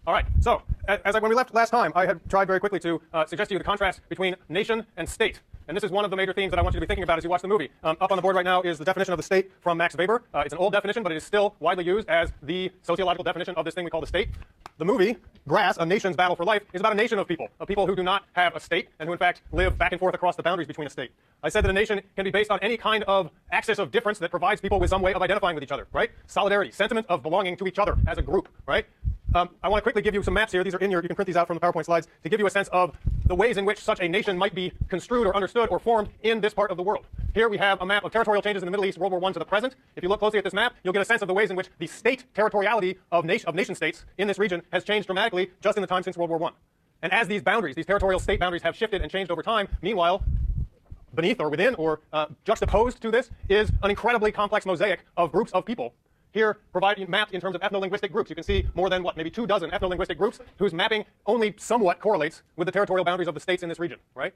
All right, so when we left last time, I had tried very quickly to suggest to you the contrast between nation and state. And this is one of the major themes that I want you to be thinking about as you watch the movie. Up on the board right now is the definition of the state from Max Weber. It's an old definition, but it is still widely used as the sociological definition of this thing we call the state. The movie, Grass, A Nation's Battle for Life, is about a nation of people who do not have a state and who, in fact, live back and forth across the boundaries between a state. I said that a nation can be based on any kind of axis of difference that provides people with some way of identifying with each other, right? Solidarity, sentiment of belonging to each other as a group, right? I want to quickly give you some maps here. These are in your, you can print these out from the PowerPoint slides to give you a sense of the ways in which such a nation might be construed or understood or formed in this part of the world. Here we have a map of territorial changes in the Middle East, World War I to the present. If you look closely at this map, you'll get a sense of the ways in which the state territoriality of nation states in this region has changed dramatically just in the time since World War I. And as these boundaries, these territorial state boundaries have shifted and changed over time, meanwhile, beneath or within or juxtaposed to this is an incredibly complex mosaic of groups of people. Here, mapped in terms of ethno-linguistic groups. You can see more than, maybe 24 ethno-linguistic groups whose mapping only somewhat correlates with the territorial boundaries of the states in this region, right?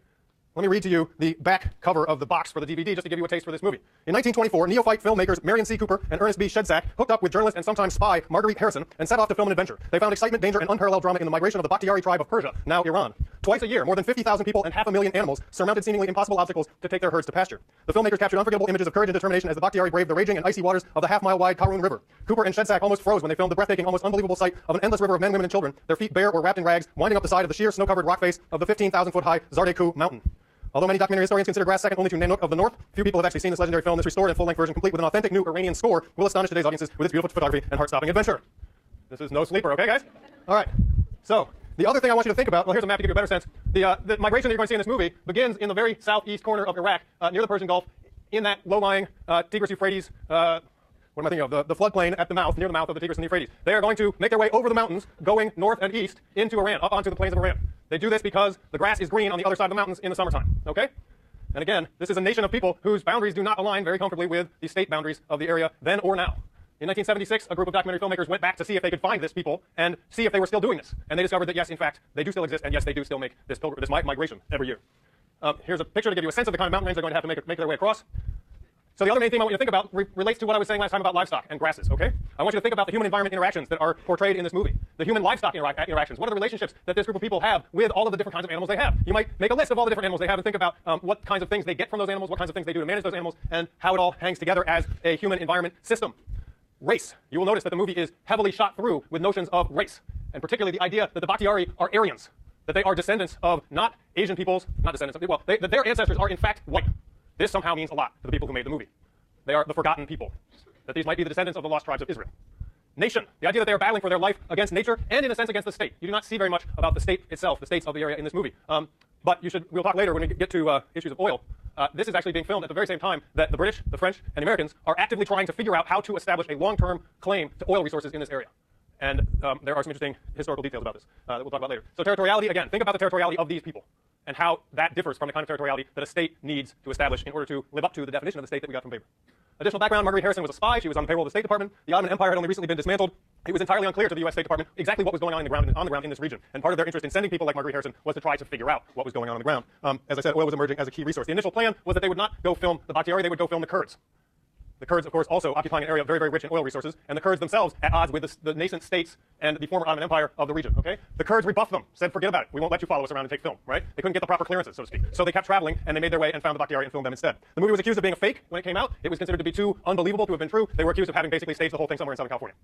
Let me read to you the back cover of the box for the DVD just to give you a taste for this movie. In 1924, neophyte filmmakers Marion C. Cooper and Ernest B. Shedsack hooked up with journalist and sometimes spy Marguerite Harrison and set off to film an adventure. They found excitement, danger, and unparalleled drama in the migration of the Bakhtiari tribe of Persia, now Iran. Twice a year, more than 50,000 people and 500,000 animals surmounted seemingly impossible obstacles to take their herds to pasture. The filmmakers captured unforgettable images of courage and determination as the Bakhtiari braved the raging and icy waters of the half-mile-wide Karun River. Cooper and Shedsack almost froze when they filmed the breathtaking, almost unbelievable sight of an endless river of men, women, and children, their feet bare or wrapped in rags, winding up the side of the sheer snow-covered rock face of the 15,000-foot-high Zardeku mountain. Although many documentary historians consider Grass second only to Nanook of the North, few people have actually seen this legendary film. This restored and full-length version, complete with an authentic new Iranian score, will astonish today's audiences with its beautiful photography and heart-stopping adventure. This is no sleeper, okay, guys? All right. So, the other thing I want you to think about, well, here's a map to give you a better sense. The migration that you're going to see in this movie begins in the very southeast corner of Iraq, near the Persian Gulf, in that low-lying Tigris-Euphrates, what am I thinking of? The floodplain at the mouth, near the mouth of the Tigris and the Euphrates. They are going to make their way over the mountains, going north and east into Iran, up onto the plains of Iran. They do this because the grass is green on the other side of the mountains in the summertime, okay? And again, this is a nation of people whose boundaries do not align very comfortably with the state boundaries of the area then or now. In 1976, a group of documentary filmmakers went back to see if they could find this people and see if they were still doing this. And they discovered that, yes, in fact, they do still exist, and yes, they do still make this migration every year. Here's a picture to give you a sense of the kind of mountain range they're going to have to make their way across. So the other main theme I want you to think about relates to what I was saying last time about livestock and grasses, okay? I want you to think about the human-environment interactions that are portrayed in this movie. The human-livestock interactions. What are the relationships that this group of people have with all of the different kinds of animals they have? You might make a list of all the different animals they have and think about what kinds of things they get from those animals, what kinds of things they do to manage those animals, and how it all hangs together as a human-environment system. Race. You will notice that the movie is heavily shot through with notions of race, and particularly the idea that the Bakhtiari are Aryans, that they are descendants of not Asian peoples, not descendants of, well, that their ancestors are in fact white. This somehow means a lot to the people who made the movie. They are the forgotten people, that these might be the descendants of the lost tribes of Israel. Nation, the idea that they are battling for their life against nature and in a sense against the state. You do not see very much about the state itself, the states of the area in this movie. But we'll talk later when we get to issues of oil. This is actually being filmed at the very same time that the British, the French, and the Americans are actively trying to figure out how to establish a long-term claim to oil resources in this area. And there are some interesting historical details about this that we'll talk about later. So territoriality, again, think about the territoriality of these people and how that differs from the kind of territoriality that a state needs to establish in order to live up to the definition of the state that we got from Weber. Additional background, Marguerite Harrison was a spy. She was on the payroll of the State Department. The Ottoman Empire had only recently been dismantled. It was entirely unclear to the U.S. State Department exactly what was going on the ground in this region. And part of their interest in sending people like Marguerite Harrison was to try to figure out what was going on the ground. As I said, oil was emerging as a key resource. The initial plan was that they would not go film the Bakhtiari, they would go film the Kurds. The Kurds, of course, also occupying an area very, very rich in oil resources, and the Kurds themselves at odds with the nascent states and the former Ottoman Empire of the region, okay? The Kurds rebuffed them, said, forget about it. We won't let you follow us around and take film, right? They couldn't get the proper clearances, so to speak. So they kept traveling, and they made their way and found the Bakhtiari and filmed them instead. The movie was accused of being a fake when it came out. It was considered to be too unbelievable to have been true. They were accused of having basically staged the whole thing somewhere in Southern California.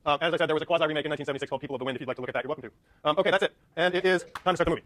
As I said, there was a quasi-remake in 1976 called People of the Wind. If you'd like to look at that, you're welcome to. Okay, that's it. And it is time to start the movie.